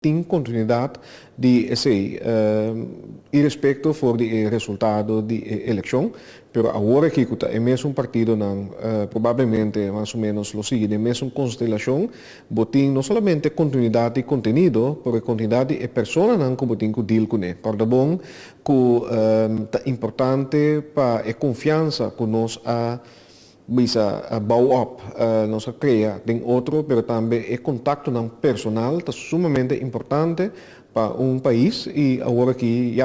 tem continuidade de esse irrespecto for de resultado de eleição, pero agora que é mesmo partido não provavelmente mais ou menos lo sigue de mesma constelação, botin não somente continuidade e conteúdo, porque continuidade é pessoa não que botin que deal com ele. Por bom que é importante para a confiança que nós bisa bouw op nossa cria tem outro, pero também é contacto não personal, é sumamente importante para país e agora que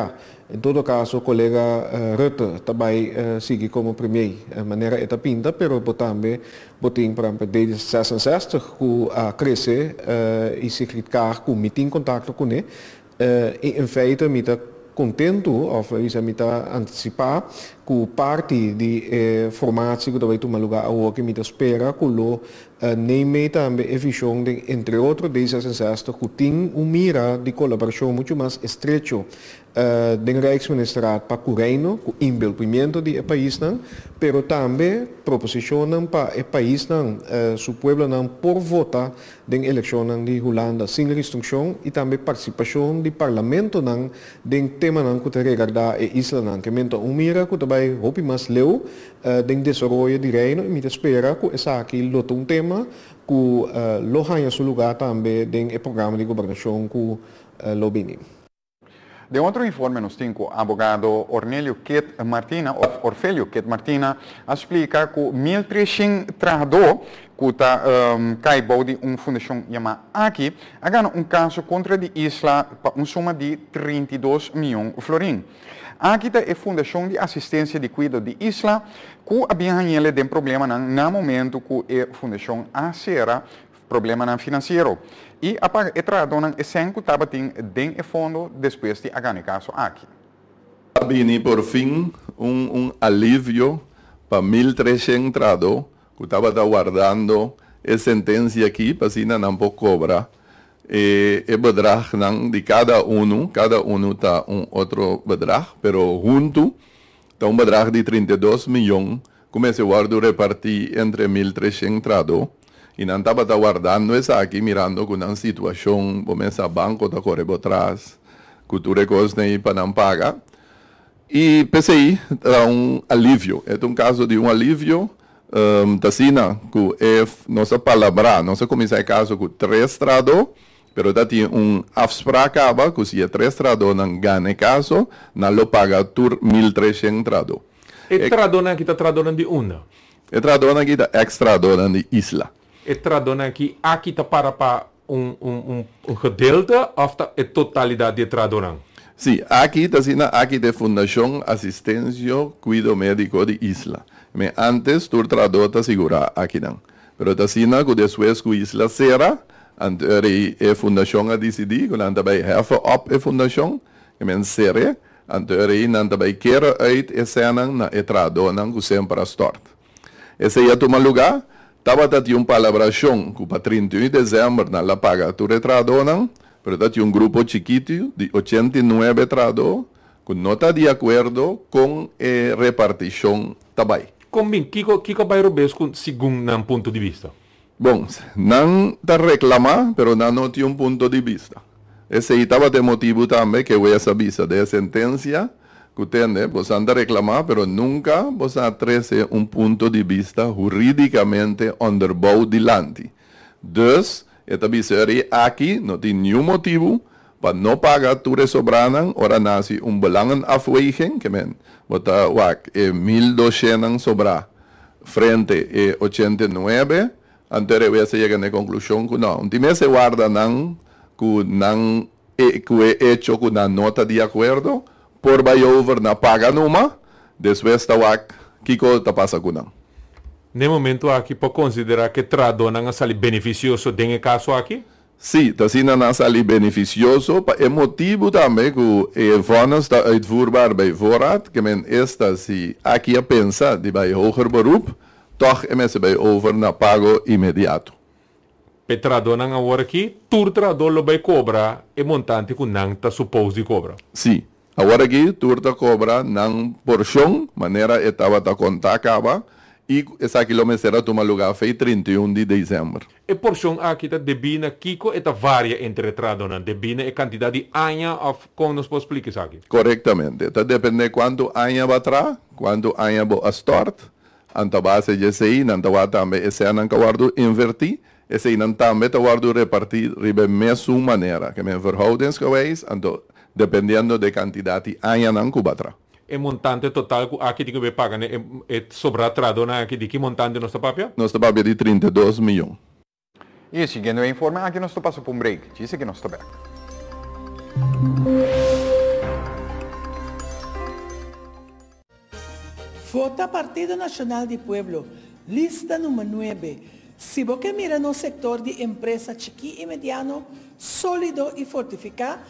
em todo caso o colega Rutte também sigue como primeiro maneira é pinta, pero também botin para desde 66 que cresce e se criticar com meeting contato com ele e em feite contento of mita anticipar que parte de formatie que vai tomar lugar agora que mita espera que lo neeme também a visão de entre outros desses ancestros que tem mira de colaboração muito mais estreito do Rijksministeriat para o reino, com o envolvimento do país, pero também proposicionam para o país, seu povo, por votar na eleição de Holanda, sem restrição e também participação do parlamento, do tema que te regarda a isla, que menta mira que também hope mais leu, do desenvolvimento do reino, e me espera que essa aqui lota tema que lo ganha seu lugar também no programa de governação que lo bini. De outro informe, nós temos o advogado Orfélio Ket Martina, explica que 1.300 trabalhadores que está caibou de uma fundação chamada aqui, agora caso contra a isla para uma soma de 32 milhões de florins. Aqui está a fundação de assistência de cuidado de isla, que havia tem problema no momento que a fundação acera problema financeiro. E a tradução é sempre que estava dentro do fundo depois de agane caso aqui. Vini por fim alívio para 1.300 trados que estava aguardando a sentença aqui para se não pode cobrar. E bedrag de cada um está outro bedrag, pero junto está bedrag de 32 milhões, começa a repartir entre 1.300 trados. E não estava aguardando essa aqui, mirando com uma situação, começa a banco está correndo atrás, cultura costa para não pagar. E PCI dá alívio, é caso de alívio, Tassina, que é nossa palavra, nossa comissão caso com 3 trados, pero tem afspraak que se é 3 trados não ganha caso, não lo paga por 1.300 trados. E tradona aqui está tradona de uma? E tradona aqui está extra tradona de isla. E tradona aqui está para gedeelte of a totalidade de tradona? Sim, aqui está aqui de Fundação Assistência Cuido Médico de Isla. Mas antes, tu trador está segura aqui não. Pero está sina que depois que Isla será, antes a Fundação a decidir, que não vai heffen op a Fundação, que men será, antes não vai querer uit a cena na a trador não que sempre stort. Esse ia tomar lugar. Estava uma palabração que para 31 de dezembro não paga tu retrador, mas tinha grupo chiquito de 89 retrador que não está de acordo com a repartição também. Como que vai receber segundo um ponto de vista? Bom, não está reclamar, mas não tinha ponto de vista. Esse estava de motivo também que eu sabia da sentença. Que entende, você anda a reclamar, mas nunca você traz ponto de vista juridicamente onderbouwd dilante. Dus, esta miseria aqui não tem nenhum motivo para não pagar ture sobranan, ora nasi belangenafweging, que men, bota wak, 1.200 sobra, frente a 89, antes eu se chega na conclusão que não. Time se guarda que é hecho com a nota de acordo, por vai over na paga numa, depois está wak, kiko está passa com não. No momento aqui, pode considerar que tradona não sali beneficioso nesse caso aqui? Sim, está sendo não sali beneficioso, é motivo também que o vonus está uitvoerbaar bij voorraad, que men esta se aqui a pensa de bij hoger beroep, toch é mensen bij over na pago imediato. Petradona agora aqui, turtrador lo vai cobrar e montante que não está suposto de cobrar. Sim. Agora aqui, turta cobra não porção, maneira estava a contar acaba, E essa quilomestra toma lugar foi 31 de dezembro. E porção aqui tá debina Kiko eta varia entre tradona debina e quantidade de anha of como nos pode explicar isso aqui. Correctamente. Então depende quanto anha vai atrás, quanto anha vai a start. Anta base de sei, nanta vai também esse ano que guardo invertir, esse ano também tá guardo repartir ribe mesma maneira, que me verhoudens geweest, então dependendo de quantidade de anha nan que vai atrás. E montante total aqui de que vai pagar e sobra tradona aqui de que montante nossa papia? Nossa papia de 32 milhões. E seguindo o informe, aqui nós passamos por break. Diz que nós estamos back. Vota Partido Nacional de Pueblo, lista número 9. Si vos que mira no sector de empresa chiqui y mediano, sólido y fortificado,